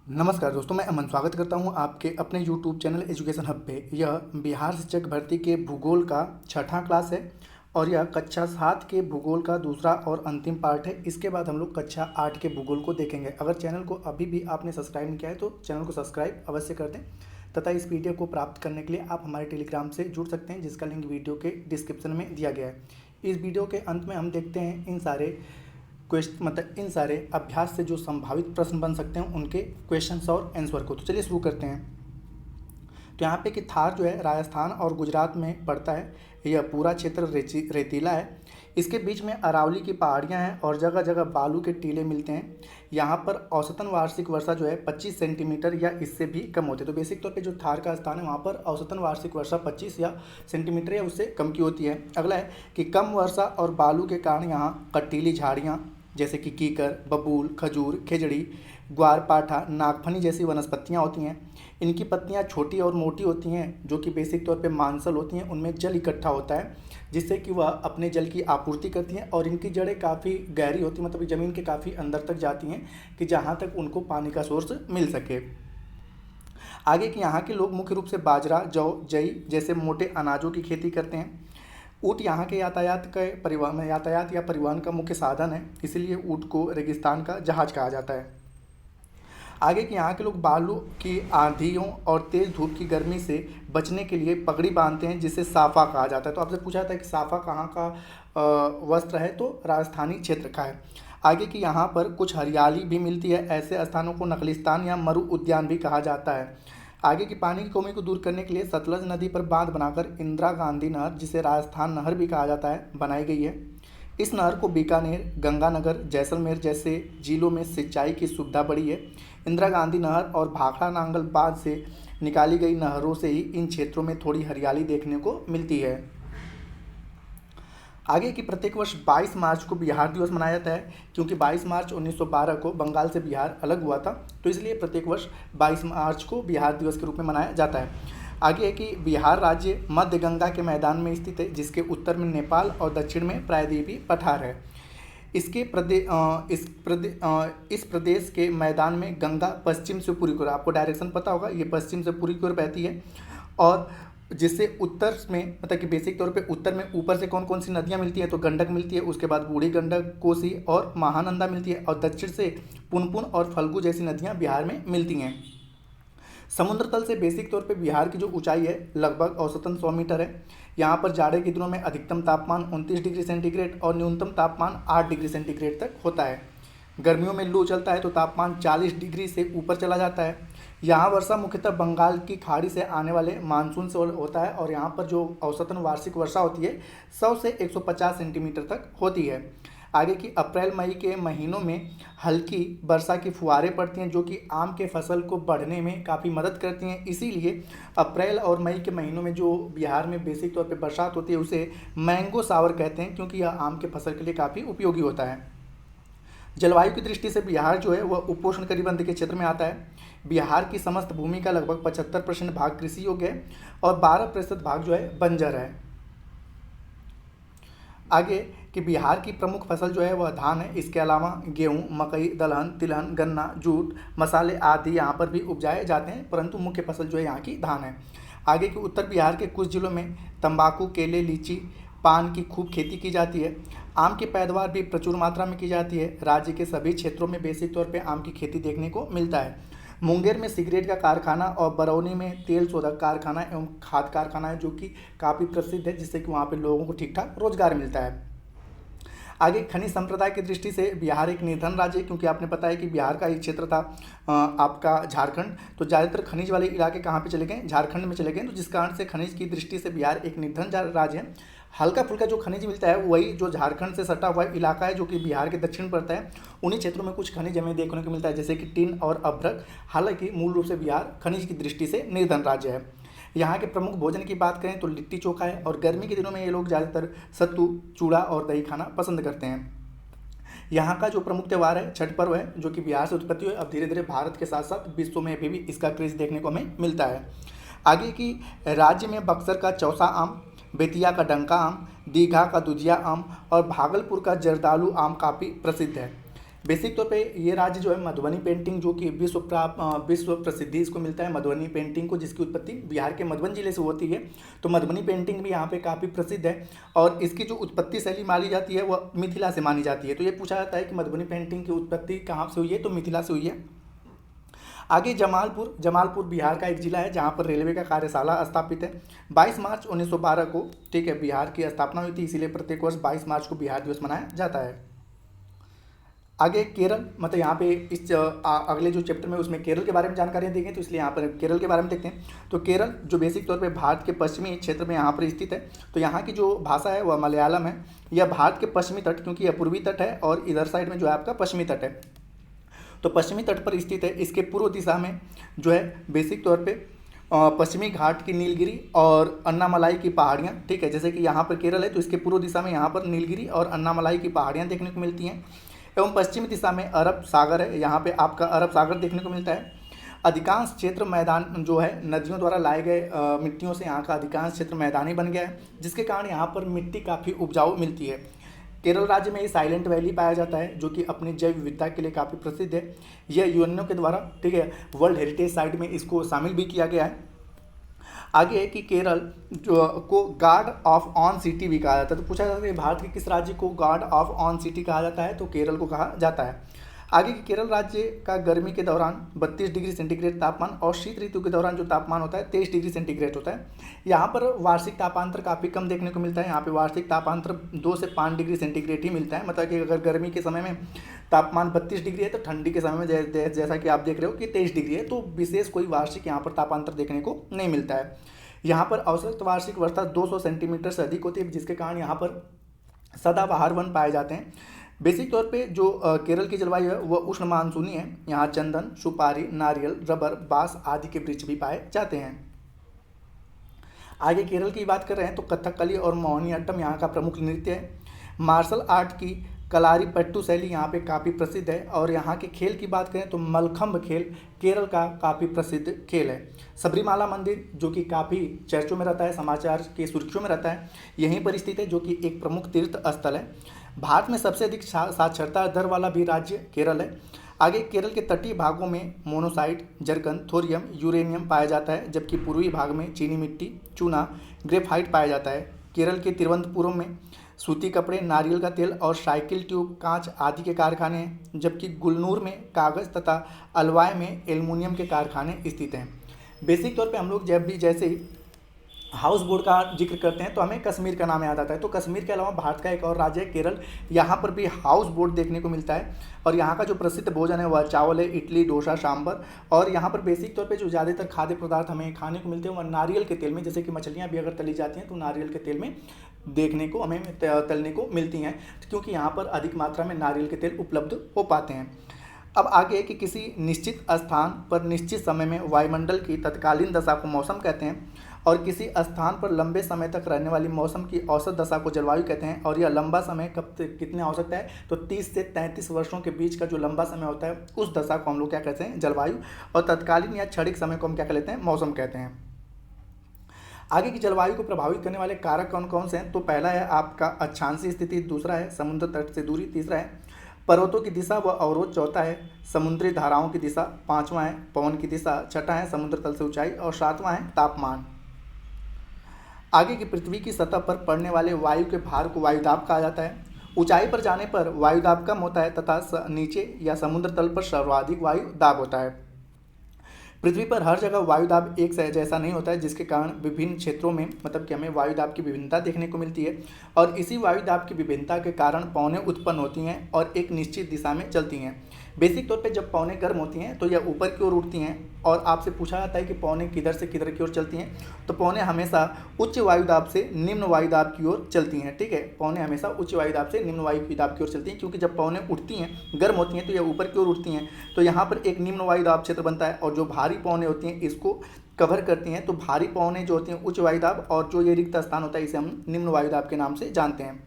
नमस्कार दोस्तों, मैं अमन स्वागत करता हूं आपके अपने यूट्यूब चैनल एजुकेशन हब पे। यह बिहार शिक्षक भर्ती के भूगोल का छठा क्लास है और यह कक्षा 7 के भूगोल का दूसरा और अंतिम पार्ट है। इसके बाद हम लोग कक्षा 8 के भूगोल को देखेंगे। अगर चैनल को अभी भी आपने सब्सक्राइब नहीं किया है तो चैनल को सब्सक्राइब अवश्य कर दें तथा इस पीडीएफ को प्राप्त करने के लिए आप हमारे टेलीग्राम से जुड़ सकते हैं, जिसका लिंक वीडियो के डिस्क्रिप्शन में दिया गया है। इस वीडियो के अंत में हम देखते हैं इन सारे अभ्यास से जो संभावित प्रश्न बन सकते हैं उनके क्वेश्चंस और आंसर को। तो चलिए शुरू करते हैं। तो यहाँ पे कि थार जो है राजस्थान और गुजरात में पड़ता है। यह पूरा क्षेत्र रेतीला है। इसके बीच में अरावली की पहाड़ियाँ हैं और जगह जगह बालू के टीले मिलते हैं। यहाँ पर औसतन वार्षिक वर्षा जो है 25 सेंटीमीटर या इससे भी कम होती है। तो बेसिक तौर पे जो थार का स्थान है वहाँ पर औसतन वार्षिक वर्षा 25 या सेंटीमीटर या उससे कम की होती है। अगला है कि कम वर्षा और बालू के कारण यहाँ कटीली झाड़ियाँ जैसे कि कीकर, बबूल, खजूर, खेजड़ी, ग्वारपाठा, नागफनी जैसी वनस्पतियाँ होती हैं। इनकी पत्तियाँ छोटी और मोटी होती हैं जो कि बेसिक तौर पे मांसल होती हैं। उनमें जल इकट्ठा होता है जिससे कि वह अपने जल की आपूर्ति करती हैं और इनकी जड़ें काफ़ी गहरी होती हैं, मतलब ज़मीन के काफ़ी अंदर तक जाती हैं कि जहाँ तक उनको पानी का सोर्स मिल सके। आगे कि यहाँ के लोग मुख्य रूप से बाजरा, जौ, जई जैसे मोटे अनाजों की खेती करते हैं। ऊँट यहाँ के यातायात या परिवहन का मुख्य साधन है, इसलिए ऊँट को रेगिस्तान का जहाज कहा जाता है। आगे कि यहाँ के लोग बालू की आंधियों और तेज़ धूप की गर्मी से बचने के लिए पगड़ी बांधते हैं जिसे साफा कहा जाता है। तो आपसे पूछा था कि साफा कहाँ का वस्त्र है, तो राजस्थानी क्षेत्र का है। आगे कि यहाँ पर कुछ हरियाली भी मिलती है। ऐसे स्थानों को नखलिस्तान या मरु उद्यान भी कहा जाता है। आगे की पानी की कमी को दूर करने के लिए सतलज नदी पर बांध बनाकर इंदिरा गांधी नहर, जिसे राजस्थान नहर भी कहा जाता है, बनाई गई है। इस नहर को बीकानेर, गंगानगर, जैसलमेर जैसे जिलों में सिंचाई की सुविधा बढ़ी है। इंदिरा गांधी नहर और भाखड़ा नांगल बांध से निकाली गई नहरों से ही इन क्षेत्रों में थोड़ी हरियाली देखने को मिलती है। आगे की प्रत्येक वर्ष 22 मार्च को बिहार दिवस मनाया जाता है, क्योंकि 22 मार्च 1912 को बंगाल से बिहार अलग हुआ था, तो इसलिए प्रत्येक वर्ष 22 मार्च को बिहार दिवस के रूप में मनाया जाता है। आगे है कि बिहार राज्य मध्य गंगा के मैदान में स्थित है, जिसके उत्तर में नेपाल और दक्षिण में प्रायद्वीपीय पठार है। इस प्रदेश के मैदान में गंगा पश्चिम से पूर्वी की ओर, आपको डायरेक्शन पता होगा, ये पश्चिम से पूर्वी की ओर बहती है। और जिससे उत्तर में, मतलब कि बेसिक तौर पे उत्तर में ऊपर से कौन कौन सी नदियाँ मिलती है, तो गंडक मिलती है, उसके बाद बूढ़ी गंडक, कोसी और महानंदा मिलती है, और दक्षिण से पुनपुन और फल्गु जैसी नदियाँ बिहार में मिलती हैं। समुद्र तल से बेसिक तौर पे बिहार की जो ऊंचाई है लगभग औसतन 100 मीटर है। यहाँ पर जाड़े के दिनों में अधिकतम तापमान 29 डिग्री सेंटीग्रेड और न्यूनतम तापमान 8 डिग्री सेंटीग्रेड तक होता है। गर्मियों में लू चलता है तो तापमान 40 डिग्री से ऊपर चला जाता है। यहाँ वर्षा मुख्यतः बंगाल की खाड़ी से आने वाले मानसून से होता है और यहाँ पर जो औसतन वार्षिक वर्षा होती है 100 से 150 सेंटीमीटर तक होती है। आगे की अप्रैल मई के महीनों में हल्की वर्षा की फुहारें पड़ती हैं जो कि आम के फसल को बढ़ने में काफ़ी मदद करती हैं। इसीलिए अप्रैल और मई के महीनों में जो बिहार में बेसिक तौर पे बरसात होती है उसे मैंगो सावर कहते हैं, क्योंकि यह आम के फसल के लिए काफ़ी उपयोगी होता है। जलवायु की दृष्टि से बिहार जो है वह उपोष्ण कटिबंध के क्षेत्र में आता है। बिहार की समस्त भूमि का लगभग 75% भाग कृषि योग्य है और 12% भाग जो है बंजर है। आगे कि बिहार की प्रमुख फसल जो है वह धान है। इसके अलावा गेहूं, मकई, दलहन, तिलहन, गन्ना, जूट, मसाले आदि यहाँ पर भी उपजाए जाते हैं, परंतु मुख्य फसल जो है यहाँ की धान है। आगे कि उत्तर बिहार के कुछ जिलों में तंबाकू, केले, लीची, पान की खूब खेती की जाती है। आम की पैदावार भी प्रचुर मात्रा में की जाती है। राज्य के सभी क्षेत्रों में बेसिक तौर पर आम की खेती देखने को मिलता है। मुंगेर में सिगरेट का कारखाना और बरौनी में तेल शोधक कारखाना एवं खाद कारखाना है जो कि काफ़ी प्रसिद्ध है, जिससे कि वहाँ पे लोगों को ठीक ठाक रोजगार मिलता है। आगे खनिज संप्रदाय की दृष्टि से बिहार एक निर्धन राज्य है, क्योंकि आपने पता है कि बिहार का एक क्षेत्र था आपका झारखंड, तो ज़्यादातर खनिज वाले इलाके कहाँ पे चले गए, झारखंड में चले गए, तो जिस कारण से खनिज की दृष्टि से बिहार एक निर्धन राज्य है। हल्का फुल्का जो खनिज मिलता है वही जो झारखंड से सटा हुआ इलाका है जो कि बिहार के दक्षिण पड़ता है, उन्हीं क्षेत्रों में कुछ खनिज हमें देखने को मिलता है, जैसे कि टिन और अभ्रक। हालांकि मूल रूप से बिहार खनिज की दृष्टि से निर्धन राज्य है। यहाँ के प्रमुख भोजन की बात करें तो लिट्टी चोखा है, और गर्मी के दिनों में ये लोग ज़्यादातर सत्तू, चूड़ा और दही खाना पसंद करते हैं। यहाँ का जो प्रमुख त्यौहार है छठ पर्व है, जो कि बिहार से उत्पत्ति हुई, अब धीरे धीरे भारत के साथ साथ विश्व में भी इसका क्रेज देखने को हमें मिलता है। आगे की राज्य में बक्सर का चौसा आम, बेतिया का डंका आम, दीघा का दुधिया आम और भागलपुर का जर्दालू आम काफ़ी प्रसिद्ध है। बेसिक तौर पे ये राज्य जो है मधुबनी पेंटिंग, जो कि विश्व प्रसिद्धि इसको मिलता है मधुबनी पेंटिंग को, जिसकी उत्पत्ति बिहार के मधुबन जिले से होती है। तो मधुबनी पेंटिंग भी यहाँ पे काफ़ी प्रसिद्ध है और इसकी जो उत्पत्ति शैली मानी जाती है वह मिथिला से मानी जाती है। तो ये पूछा जाता है कि मधुबनी पेंटिंग की उत्पत्ति कहाँ से हुई है, तो मिथिला से हुई है। आगे जमालपुर बिहार का एक जिला है जहाँ पर रेलवे का कार्यशाला स्थापित है। 22 मार्च 1912 को, ठीक है, बिहार की स्थापना हुई थी, इसीलिए प्रत्येक वर्ष 22 मार्च को बिहार दिवस मनाया जाता है। आगे केरल, मतलब यहाँ पे इस अगले जो चैप्टर में उसमें केरल के बारे में जानकारियाँ देंगे, तो इसलिए यहाँ पर केरल के बारे में देखते हैं। तो केरल जो बेसिक तौर पे भारत के पश्चिमी क्षेत्र में यहाँ पर स्थित है। तो यहाँ की जो भाषा है वह मलयालम है। यह भारत के पश्चिमी तट, क्योंकि यह पूर्वी तट है और इधर साइड में जो है आपका पश्चिमी तट है, तो पश्चिमी तट पर स्थित है। इसके पूर्व दिशा में जो है बेसिक तौर पे पश्चिमी घाट की नीलगिरी और अन्नामलाई की पहाड़ियाँ, ठीक है, जैसे कि यहाँ पर केरल है तो इसके पूर्व दिशा में यहाँ पर नीलगिरी और अन्नामलाई की पहाड़ियाँ देखने को मिलती हैं। एवं पश्चिमी दिशा में अरब सागर है, यहाँ पे आपका अरब सागर देखने को मिलता है। अधिकांश क्षेत्र मैदान जो है नदियों द्वारा लाए गए मिट्टियों से यहाँ का अधिकांश क्षेत्र मैदानी बन गया है, जिसके कारण यहाँ पर मिट्टी काफ़ी उपजाऊ मिलती है। केरल राज्य में साइलेंट वैली पाया जाता है, जो कि अपनी जैव विविधता के लिए काफ़ी प्रसिद्ध है। यह यूएनओ के द्वारा, ठीक है, वर्ल्ड हेरिटेज साइट में इसको शामिल भी किया गया है। आगे है कि केरल जो को गार्ड ऑफ ऑन सिटी भी कहा जाता है। तो पूछा जाता है भारत के किस राज्य को गार्ड ऑफ ऑन सिटी कहा जाता है, तो केरल को कहा जाता है। आगे कि केरल राज्य का गर्मी के दौरान 32 डिग्री सेंटीग्रेड तापमान और शीत ऋतु के दौरान जो तापमान होता है 23 डिग्री सेंटीग्रेड होता है। यहाँ पर वार्षिक तापांतर काफ़ी कम देखने को मिलता है। यहाँ पे वार्षिक तापांतर 2 से 5 डिग्री सेंटीग्रेड ही मिलता है। मतलब कि अगर गर्मी के समय में तापमान 32 डिग्री है तो ठंडी के समय में जैसा कि आप देख रहे हो कि 23 डिग्री है, तो विशेष कोई वार्षिक यहाँ पर तापांतर देखने को नहीं मिलता है। यहाँ पर औसत वार्षिक वर्षा 200 सेंटीमीटर से अधिक होती है, जिसके कारण यहाँ पर सदाबहार वन पाए जाते हैं। बेसिक तौर पे जो केरल की जलवायु है वह उष्ण मानसूनी है। यहाँ चंदन, सुपारी, नारियल, रबर, बांस आदि के वृक्ष भी पाए जाते हैं। आगे केरल की बात कर रहे हैं तो कथकली और मोहिनीअट्टम यहाँ का प्रमुख नृत्य है। मार्शल आर्ट की कलारीपट्टू शैली यहाँ पे काफ़ी प्रसिद्ध है। और यहाँ के खेल की बात करें तो मलखंभ खेल केरल का काफ़ी प्रसिद्ध खेल है। सबरीमाला मंदिर जो कि काफ़ी चर्चों में रहता है, समाचार की सुर्खियों में रहता है, यहीं पर स्थित है, जो कि एक प्रमुख तीर्थ स्थल है। भारत में सबसे अधिक साक्षरता दर वाला भी राज्य केरल है। आगे केरल के तटीय भागों में मोनोसाइट, जर्कन, थोरियम, यूरेनियम पाया जाता है, जबकि पूर्वी भाग में चीनी मिट्टी, चूना, ग्रेफाइट पाया जाता है। केरल के तिरुवनंतपुरम में सूती कपड़े, नारियल का तेल और साइकिल ट्यूब, कांच आदि के कारखाने हैं, जबकि गुलनूर में कागज़ तथा अलवाय में एल्युमिनियम के कारखाने स्थित हैं। बेसिक तौर पे हम लोग जब भी जैसे हाउस बोट का जिक्र करते हैं तो हमें कश्मीर का नाम याद आता है। तो कश्मीर के अलावा भारत का एक और राज्य है केरल, यहाँ पर भी हाउस बोट देखने को मिलता है। और यहाँ का जो प्रसिद्ध भोजन है वह चावल है, इडली, डोसा, सांभर। और यहाँ पर बेसिक तौर पे जो ज़्यादातर खाद्य पदार्थ हमें खाने को मिलते हैं वह नारियल के तेल में, जैसे कि मछलियाँ भी अगर तली जाती हैं तो नारियल के तेल में देखने को हमें तलने को मिलती हैं, क्योंकि यहाँ पर अधिक मात्रा में नारियल के तेल उपलब्ध हो पाते हैं। अब आगे कि किसी निश्चित स्थान पर निश्चित समय में वायुमंडल की तत्कालीन दशा को मौसम कहते हैं और किसी स्थान पर लंबे समय तक रहने वाली मौसम की औसत दशा को जलवायु कहते हैं। और यह लंबा समय कब कितने हो सकता है, तो 30 से 33 वर्षों के बीच का जो लंबा समय होता है उस दशा को हम लोग क्या कहते हैं, जलवायु। और तत्कालीन या क्षणिक समय को हम क्या कहते हैं, मौसम कहते हैं। आगे की जलवायु को प्रभावित करने वाले कारक कौन कौन से हैं, तो पहला है आपका अक्षांशीय स्थिति, दूसरा है समुद्र तट से दूरी, तीसरा है पर्वतों की दिशा व अवरोध, चौथा है समुद्री धाराओं की दिशा, पांचवां है पवन की दिशा, छठा है समुद्र तल से ऊंचाई और सातवां है तापमान। आगे की पृथ्वी की सतह पर पड़ने वाले वायु के भार को वायुदाब कहा जाता है। ऊंचाई पर जाने पर वायुदाब कम होता है तथा नीचे या समुद्र तल पर सर्वाधिक वायु दाब होता है। पृथ्वी पर हर जगह वायुदाब एक जैसा नहीं होता है, जिसके कारण विभिन्न क्षेत्रों में मतलब कि हमें वायुदाब की विभिन्नता देखने को मिलती है। और इसी वायुदाब की विभिन्नता के कारण पवनें उत्पन्न होती हैं और एक निश्चित दिशा में चलती हैं। बेसिक तौर पे जब पवनें गर्म होती हैं तो यह ऊपर की ओर उठती हैं। और आपसे पूछा जाता है कि पवनें किधर से किधर की ओर चलती हैं, तो पवनें हमेशा उच्च वायुदाब से निम्न वायुदाब की ओर चलती हैं। ठीक है, पवनें हमेशा उच्च वायुदाब से निम्न वायुदाब की ओर चलती हैं, क्योंकि जब पवनें उठती हैं, गर्म होती हैं, तो यह ऊपर की ओर उठती हैं, तो यहाँ पर एक निम्न वायुदाब क्षेत्र बनता है और जो भारी पवनें होती हैं इसको कवर करती हैं। तो भारी पवनें जो होती हैं उच्च वायुदाब, और जो ये रिक्त स्थान होता है इसे हम निम्न वायुदाब के नाम से जानते हैं।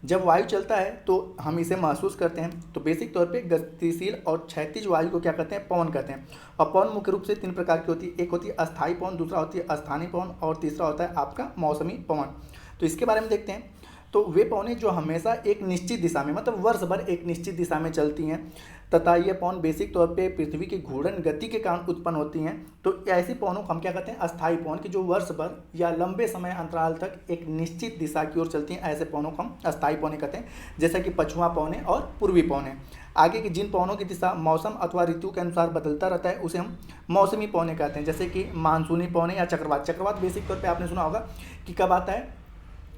जब वायु चलता है तो हम इसे महसूस करते हैं। तो बेसिक तौर पे गतिशील और क्षैतिज वायु को क्या कहते हैं, पवन कहते हैं। और पवन मुख्य रूप से 3 प्रकार की होती है, एक होती है अस्थायी पवन, दूसरा होती है अस्थानीय पवन और तीसरा होता है आपका मौसमी पवन। तो इसके बारे में देखते हैं। तो वे पवनें जो हमेशा एक निश्चित दिशा में मतलब वर्ष भर एक निश्चित दिशा में चलती हैं तथा ये पवन बेसिक तौर पे पृथ्वी की घूर्णन गति के कारण उत्पन्न होती हैं। तो ऐसी पवनों को हम क्या कहते हैं, अस्थायी पवन, की जो वर्ष भर या लंबे समय अंतराल तक एक निश्चित दिशा की ओर चलती हैं। ऐसे पवनों को हम अस्थायी पवनें कहते हैं, जैसा कि पछुआ पवनें और पूर्वी पवनें। आगे की जिन पवनों की दिशा मौसम अथवा ऋतु के अनुसार बदलता रहता है उसे हम मौसमी पवनें कहते हैं, जैसे कि मानसूनी पवनें या चक्रवात। चक्रवात बेसिक तौर पे आपने सुना होगा कि कब आता है,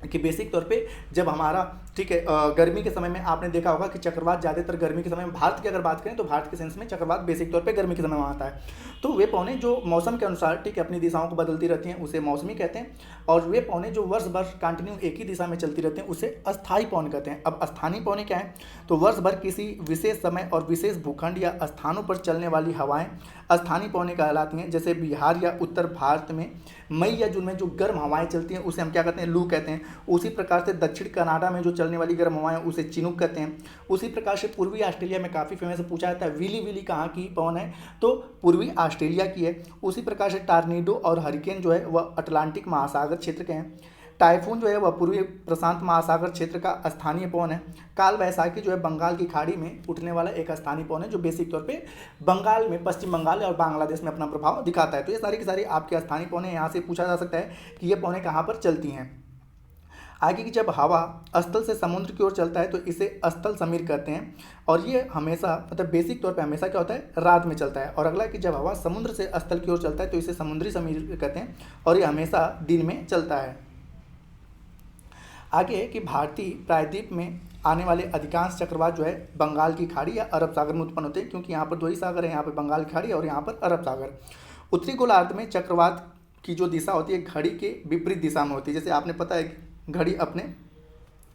कि बेसिक तौर पे जब हमारा ठीक है गर्मी के समय में आपने देखा होगा कि चक्रवात ज़्यादातर गर्मी के समय में, भारत की अगर बात करें तो भारत के सेंस में चक्रवात बेसिक तौर पे गर्मी के समय में आता है। तो वे पवनें जो मौसम के अनुसार ठीक है अपनी दिशाओं को बदलती रहती हैं उसे मौसमी कहते हैं, और वे पवनें जो वर्ष भर कंटिन्यू एक ही दिशा में चलती रहती हैं उसे अस्थायी पवन कहते हैं। अब स्थानीय पवनें क्या है, तो वर्ष भर किसी विशेष समय और विशेष भूखंड या स्थानों पर चलने वाली हवाएं स्थानीय पवनें कहलाती हैं। जैसे बिहार या उत्तर भारत में मई या जून में जो गर्म हवाएं चलती हैं उसे हम क्या कहते हैं, लू कहते हैं। उसी प्रकार से दक्षिण कनाडा में जो चलने वाली गर्म हवाएं उसे चिनूक कहते हैं। उसी प्रकार से पूर्वी ऑस्ट्रेलिया में काफ़ी फेमस पूछा जाता है विली विली कहाँ की पवन है, तो पूर्वी ऑस्ट्रेलिया की है। उसी प्रकार से टार्नेडो और हरिकेन जो है वह अटलांटिक महासागर क्षेत्र के हैं। टाइफून जो है वह पूर्वी प्रशांत महासागर क्षेत्र का स्थानीय पवन है। काल वैसाखी जो है बंगाल की खाड़ी में उठने वाला एक स्थानीय पवन है जो बेसिक तौर पे बंगाल में, पश्चिम बंगाल और बांग्लादेश में अपना प्रभाव दिखाता है। तो ये सारी की सारी आपके स्थानीय पवनें, यहाँ से पूछा जा सकता है कि ये पवनें कहाँ पर चलती हैं। आगे की जब हवा स्थल से समुद्र की ओर चलता है तो इसे स्थल समीर कहते हैं, और ये हमेशा मतलब बेसिक तौर पे हमेशा क्या होता है, रात में चलता है। और अगला कि जब हवा समुद्र से स्थल की ओर चलता है तो इसे समुद्री समीर कहते हैं, और ये हमेशा दिन में चलता है। आगे कि भारतीय प्रायद्वीप में आने वाले अधिकांश चक्रवात जो है बंगाल की खाड़ी या अरब सागर में उत्पन्न होते हैं, क्योंकि यहाँ पर दो ही सागर है, यहाँ पर बंगाल की खाड़ी और यहाँ पर अरब सागर। उत्तरी गोलार्ध में चक्रवात की जो दिशा होती है घड़ी के विपरीत दिशा में होती है। जैसे आपने पता है कि घड़ी अपने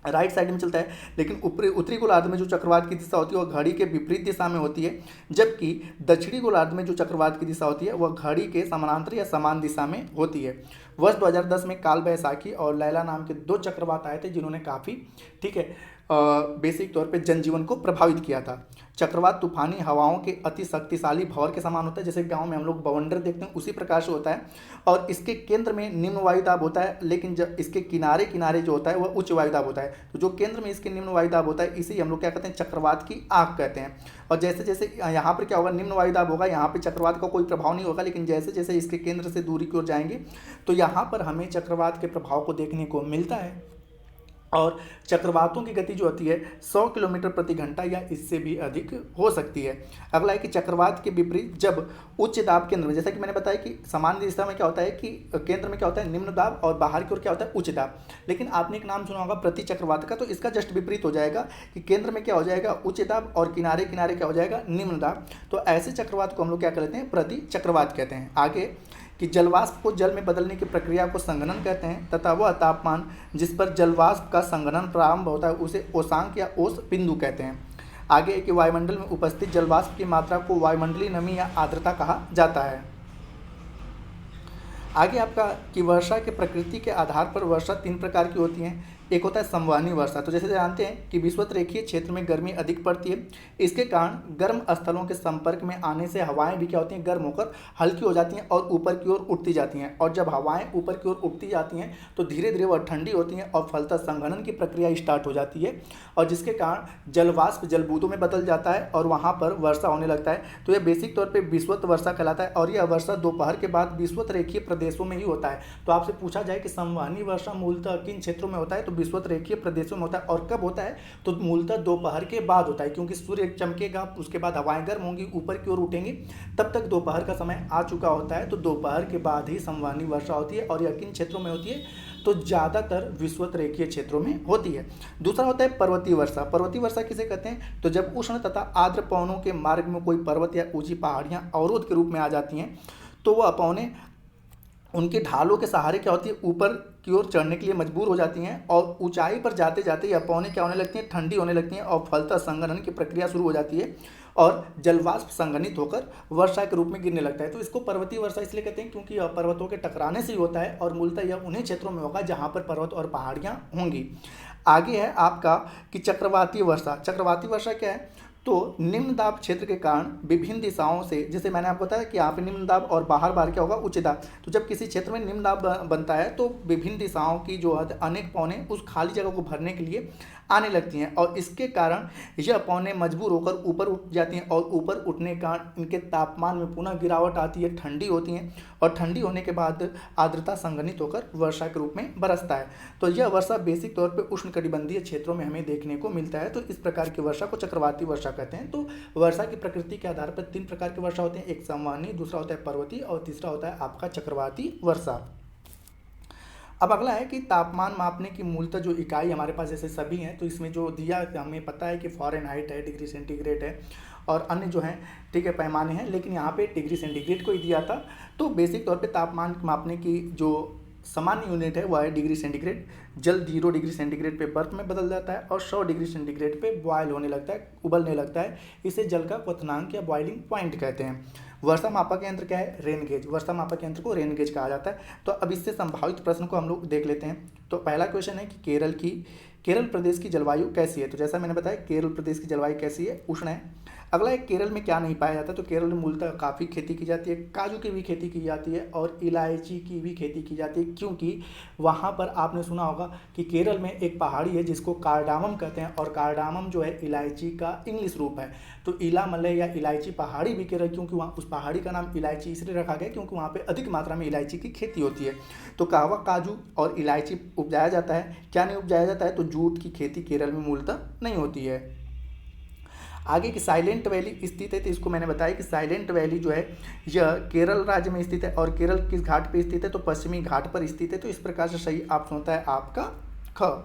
राइट साइड में चलता है, लेकिन उत्तरी गोलार्ध में जो चक्रवात की दिशा होती है वह घड़ी के विपरीत दिशा में होती है, जबकि दक्षिणी गोलार्ध में जो चक्रवात की दिशा होती है वह घड़ी के समानांतर या समान दिशा में होती है। वर्ष 2010 में काल वैसाखी और लैला नाम के दो चक्रवात आए थे जिन्होंने काफ़ी ठीक है बेसिक तौर पे जनजीवन को प्रभावित किया था। चक्रवात तूफानी हवाओं के अति शक्तिशाली भंवर के समान होता है, जैसे गांव में हम लोग बवंडर देखते हैं उसी प्रकार से होता है, और इसके केंद्र में निम्न वायुदाब होता है, लेकिन जब इसके किनारे किनारे जो होता है वह उच्च वायुदाब होता है। तो जो केंद्र में इसके निम्न वायुदाब होता है इसे हम लोग क्या कहते हैं, चक्रवात की आंख कहते हैं। और जैसे जैसे यहाँ पर क्या होगा, निम्न वायुदाब होगा, यहाँ पर चक्रवात का कोई प्रभाव नहीं होगा, लेकिन जैसे जैसे इसके केंद्र से दूरी की ओर जाएंगे तो यहाँ पर हमें चक्रवात के प्रभाव को देखने को मिलता है। और चक्रवातों की गति जो होती है 100 किलोमीटर प्रति घंटा या इससे भी अधिक हो सकती है। अगला है कि चक्रवात के विपरीत जब उच्च दाब केंद्र में, जैसा कि मैंने बताया कि सामान्य दिशा में क्या होता है कि केंद्र में क्या होता है निम्न दाब और बाहर की ओर क्या होता है उच्च दाब, लेकिन आपने एक नाम सुना होगा प्रति चक्रवात का, तो इसका जस्ट विपरीत हो जाएगा कि केंद्र में क्या हो जाएगा उच्च दाब और किनारे किनारे क्या हो जाएगा निम्न दाब। तो ऐसे चक्रवात को हम लोग क्या कहते हैं, प्रति चक्रवात कहते हैं। आगे कि जलवाष्प को जल में बदलने की प्रक्रिया को संघनन कहते हैं, तथा वह तापमान जिस पर जलवाष्प का संघनन प्रारंभ होता है उसे ओसांक या ओस बिंदु कहते हैं। आगे कि वायुमंडल में उपस्थित जलवाष्प की मात्रा को वायुमंडलीय नमी या आर्द्रता कहा जाता है। आगे आपका कि वर्षा के प्रकृति के आधार पर वर्षा 3 प्रकार की होती है। एक होता है संवहनी वर्षा, तो जैसे जानते हैं कि विषुवत रेखीय क्षेत्र में गर्मी अधिक पड़ती है, इसके कारण गर्म स्थलों के संपर्क में आने से हवाएं भी क्या होती हैं, गर्म होकर हल्की हो जाती हैं और ऊपर की ओर उठती जाती हैं। और जब हवाएं ऊपर की ओर उठती जाती हैं तो धीरे धीरे वह ठंडी होती हैं और फलतः संघनन की प्रक्रिया स्टार्ट हो जाती है, और जिसके कारण जलवाष्प जलबूंदों में बदल जाता है और वहाँ पर वर्षा होने लगता है। तो यह बेसिक तौर पर विषुवत वर्षा कहलाता है, और यह वर्षा दोपहर के बाद विषुवत रेखीय प्रदेशों में ही होता है। तो आपसे पूछा जाए कि संवहनी वर्षा मूलतः किन क्षेत्रों में होता है, तो विषुवत रेखीय प्रदेशों में होता है। और कब होता है, तो मूलतः दोपहर के बाद होता है, क्योंकि सूर्य चमकेगा उसके बाद हवाएं गर्म होंगी ऊपर की ओर उठेंगी, तब तक दोपहर का समय आ चुका होता है। तो दोपहर के बाद ही संवहनी वर्षा होती है, और यह किन क्षेत्रों में होती है, तो ज़्यादातर विषुवत रेखीय क्षेत्रों में होती है। दूसरा होता है पर्वतीय वर्षा। पर्वतीय वर्षा किसे कहते हैं, तो जब उष्ण तथा आर्द्र पवनों के मार्ग में कोई पर्वत या ऊंची पहाड़ियाँ अवरोध के रूप में आ जाती हैं, तो वह पवनें उनके ढालों के सहारे क्या होती है, ऊपर की ओर चढ़ने के लिए मजबूर हो जाती हैं, और ऊंचाई पर जाते जाते यह पवनें क्या होने लगती हैं, ठंडी होने लगती हैं, और फलतः संघनन की प्रक्रिया शुरू हो जाती है और जलवाष्प संघनित होकर वर्षा के रूप में गिरने लगता है। तो इसको पर्वतीय वर्षा इसलिए कहते हैं क्योंकि यह पर्वतों के टकराने से ही होता है, और मूलतः यह उन्हीं क्षेत्रों में होगा जहाँ पर पर्वत और पहाड़ियाँ होंगी। आगे है आपका कि चक्रवातीय वर्षा। चक्रवातीय वर्षा क्या है, तो निम्न दाब क्षेत्र के कारण विभिन्न दिशाओं से, जैसे मैंने आपको बताया कि यहाँ पे निम्न दाब और बाहर बाहर क्या होगा, उच्च दाब। तो जब किसी क्षेत्र में निम्न दाब बनता है तो विभिन्न दिशाओं की जो है अनेक पौने उस खाली जगह को भरने के लिए आने लगती हैं, और इसके कारण यह पौने मजबूर होकर ऊपर उठ जाती हैं, और ऊपर उठने के कारण इनके तापमान में पुनः गिरावट आती है, ठंडी होती हैं, और ठंडी होने के बाद आर्द्रता संघनित होकर वर्षा के रूप में बरसता है। तो यह वर्षा बेसिक तौर पर उष्णकटिबंधीय क्षेत्रों में हमें देखने को मिलता है। तो इस प्रकार की वर्षा को चक्रवाती वर्षा कहते हैं। तो वर्षा की प्रकृति के आधार पर 3 प्रकार की वर्षा होती है, एक संवहनी, दूसरा होता है पर्वतीय, और तीसरा होता है आपका चक्रवाती वर्षा। अब अगला है कि तापमान मापने की मूलतः जो इकाई हमारे पास जैसे सभी हैं, तो इसमें जो दिया हमें पता है कि फ़ारेनहाइट है, डिग्री सेंटीग्रेड है, और अन्य जो हैं ठीक है पैमाने हैं, लेकिन यहाँ पे डिग्री सेंटीग्रेड को ही दिया था। तो बेसिक तौर पे तापमान मापने की जो सामान्य यूनिट है वह है डिग्री सेंटीग्रेड। जल 0 डिग्री सेंटीग्रेड पे बर्फ में बदल जाता है और 100 डिग्री सेंटीग्रेड पे बॉयल होने लगता है, उबलने लगता है। इसे जल का क्वथनांक या बॉइलिंग पॉइंट कहते हैं। वर्षा मापक यंत्र क्या है? Rain gauge. वर्षा मापक यंत्र को रेन गेज कहा जाता है। तो अब इससे संभावित प्रश्न को हम लोग देख लेते हैं। तो पहला क्वेश्चन है कि केरल प्रदेश की जलवायु कैसी है? तो जैसा मैंने बताया केरल प्रदेश की जलवायु कैसी है? उष्ण है। अगला एक, केरल में क्या नहीं पाया जाता? तो केरल में मूलतः काफ़ी खेती की जाती है, काजू की भी खेती की जाती है और इलायची की भी खेती की जाती है, क्योंकि वहाँ पर आपने सुना होगा कि केरल में एक पहाड़ी है जिसको कार्डामम कहते हैं, और कार्डामम जो है इलायची का इंग्लिश रूप है। तो इलामलय या इलायची पहाड़ी भी केरल, क्योंकि वहाँ उस पहाड़ी का नाम इलायची इसलिए रखा गया क्योंकि वहाँ पर अधिक मात्रा में इलायची की खेती होती है। तो कहवा, काजू और इलायची उपजाया जाता है। क्या नहीं उपजाया जाता है? तो जूट की खेती केरल में मूलतः नहीं होती है। आगे की साइलेंट वैली स्थित है, तो इसको मैंने बताया कि साइलेंट वैली जो है यह केरल राज्य में स्थित है, और केरल किस घाट पर स्थित है? तो पश्चिमी घाट पर स्थित है। तो इस प्रकार से सही ऑप्शन होता है आपका ख।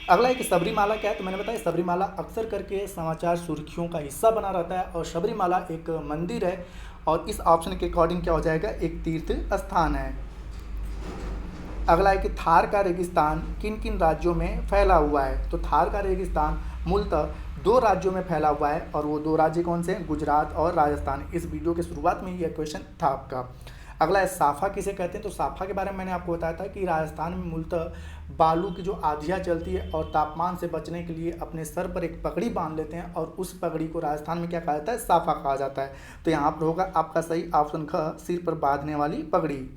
अगला है कि सबरीमाला क्या है? तो मैंने बताया सबरीमाला अक्सर करके समाचार सुर्खियों का हिस्सा बना रहता है, और सबरीमाला एक मंदिर है, और इस ऑप्शन के अकॉर्डिंग क्या हो जाएगा? एक तीर्थ स्थान है। अगला है कि थार का रेगिस्तान किन किन राज्यों में फैला हुआ है? तो थार का रेगिस्तान मूलतः 2 राज्यों में फैला हुआ है, और वो 2 राज्य कौन से हैं? गुजरात और राजस्थान। इस वीडियो के शुरुआत में यह क्वेश्चन था आपका। अगला है साफा किसे कहते हैं? तो साफा के बारे में मैंने आपको बताया था कि राजस्थान में मूलतः बालू की जो आंधियाँ चलती है और तापमान से बचने के लिए अपने सर पर एक पगड़ी बांध लेते हैं, और उस पगड़ी को राजस्थान में क्या कहा जाता है? साफा कहा जाता है। तो यहाँ पर होगा आपका सही ऑप्शन ख, सिर पर बांधने वाली पगड़ी।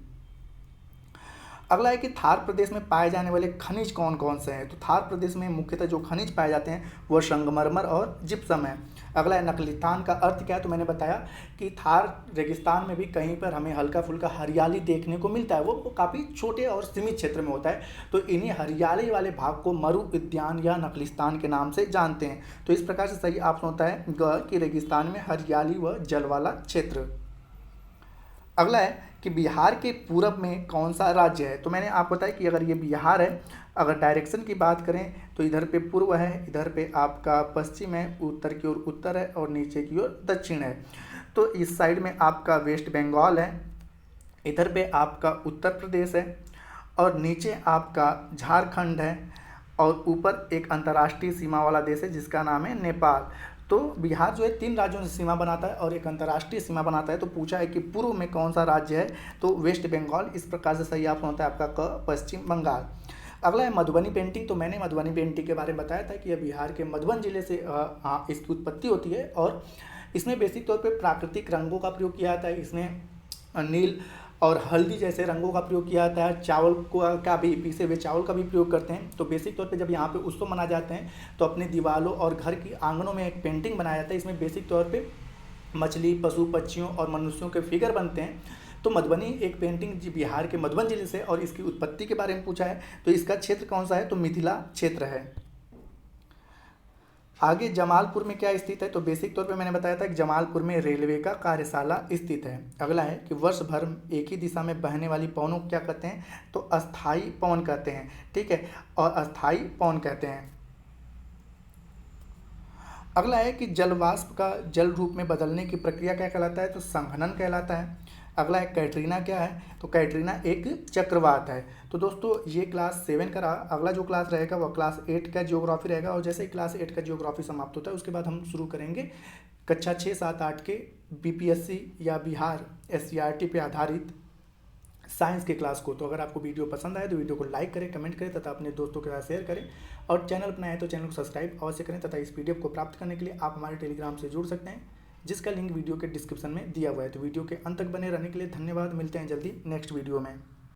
अगला है कि थार प्रदेश में पाए जाने वाले खनिज कौन कौन से हैं? तो थार प्रदेश में मुख्यतः जो खनिज पाए जाते हैं वह संगमरमर और जिप्सम है। अगला है नकलितान का अर्थ क्या है? तो मैंने बताया कि थार रेगिस्तान में भी कहीं पर हमें हल्का फुल्का हरियाली देखने को मिलता है, वो काफ़ी छोटे और सीमित क्षेत्र में होता है। तो इन्हीं हरियाली वाले भाग को मरु उद्यान या नकलिस्तान के नाम से जानते हैं। तो इस प्रकार से सही ऑप्शन होता है ग कि रेगिस्तान में हरियाली व जल वाला क्षेत्र। अगला है कि बिहार के पूरब में कौन सा राज्य है? तो मैंने आपको बताया कि अगर ये बिहार है, अगर डायरेक्शन की बात करें तो इधर पे पूर्व है, इधर पे आपका पश्चिम है, उत्तर की ओर उत्तर है, और नीचे की ओर दक्षिण है। तो इस साइड में आपका वेस्ट बंगाल है, इधर पे आपका उत्तर प्रदेश है, और नीचे आपका झारखंड है, और ऊपर एक अंतर्राष्ट्रीय सीमा वाला देश है जिसका नाम है नेपाल। तो बिहार जो है 3 राज्यों से सीमा बनाता है और एक अंतर्राष्ट्रीय सीमा बनाता है। तो पूछा है कि पूर्व में कौन सा राज्य है? तो वेस्ट बंगाल। इस प्रकार से सही ऑप्शन होता है आपका क, पश्चिम बंगाल। अगला है मधुबनी पेंटिंग। तो मैंने मधुबनी पेंटिंग के बारे में बताया था कि यह बिहार के मधुबन जिले से इसकी उत्पत्ति होती है, और इसमें बेसिक तौर पर प्राकृतिक रंगों का प्रयोग किया जाता है। इसमें नील और हल्दी जैसे रंगों का प्रयोग किया जाता है। चावल को का भी, पीसे हुए चावल का भी प्रयोग करते हैं। तो बेसिक तौर पे जब यहाँ पे उत्सव मनाए जाते हैं तो अपने दीवारों और घर की आंगनों में एक पेंटिंग बनाया जाता है। इसमें बेसिक तौर पे मछली, पशु पक्षियों और मनुष्यों के फिगर बनते हैं। तो मधुबनी एक पेंटिंग जी बिहार के मधुबन जिले से, और इसकी उत्पत्ति के बारे में पूछा है तो इसका क्षेत्र कौन सा है? तो मिथिला क्षेत्र है। आगे जमालपुर में क्या स्थित है? तो बेसिक तौर पे मैंने बताया था कि जमालपुर में रेलवे का कार्यशाला स्थित है। अगला है कि वर्ष भर एक ही दिशा में बहने वाली पवनों को क्या कहते हैं? तो अस्थाई पवन कहते हैं, ठीक है, और अस्थाई पवन कहते हैं। अगला है कि जलवाष्प का जल रूप में बदलने की प्रक्रिया क्या कहलाता है? तो संघनन कहलाता है। अगला है कैटरीना क्या है? तो कैटरीना एक चक्रवात है। तो दोस्तों ये क्लास 7 का रहा। अगला जो क्लास रहेगा वह क्लास 8 का ज्योग्राफी रहेगा, और जैसे ही क्लास 8 का ज्योग्राफी समाप्त होता है उसके बाद हम शुरू करेंगे कक्षा 6, 7, 8 के बीपीएससी या बिहार SCRT पे आधारित साइंस के क्लास को। तो अगर आपको वीडियो पसंद आए तो वीडियो को लाइक करें, कमेंट करें तथा अपने दोस्तों के साथ शेयर करें, और चैनल पर नए हैं तो चैनल को सब्सक्राइब अवश्य करें। तथा इस पीडीएफ को प्राप्त करने के लिए आप हमारे टेलीग्राम से जुड़ सकते हैं, जिसका लिंक वीडियो के डिस्क्रिप्शन में दिया हुआ है। तो वीडियो के अंत तक बने रहने के लिए धन्यवाद। मिलते हैं जल्दी नेक्स्ट वीडियो में।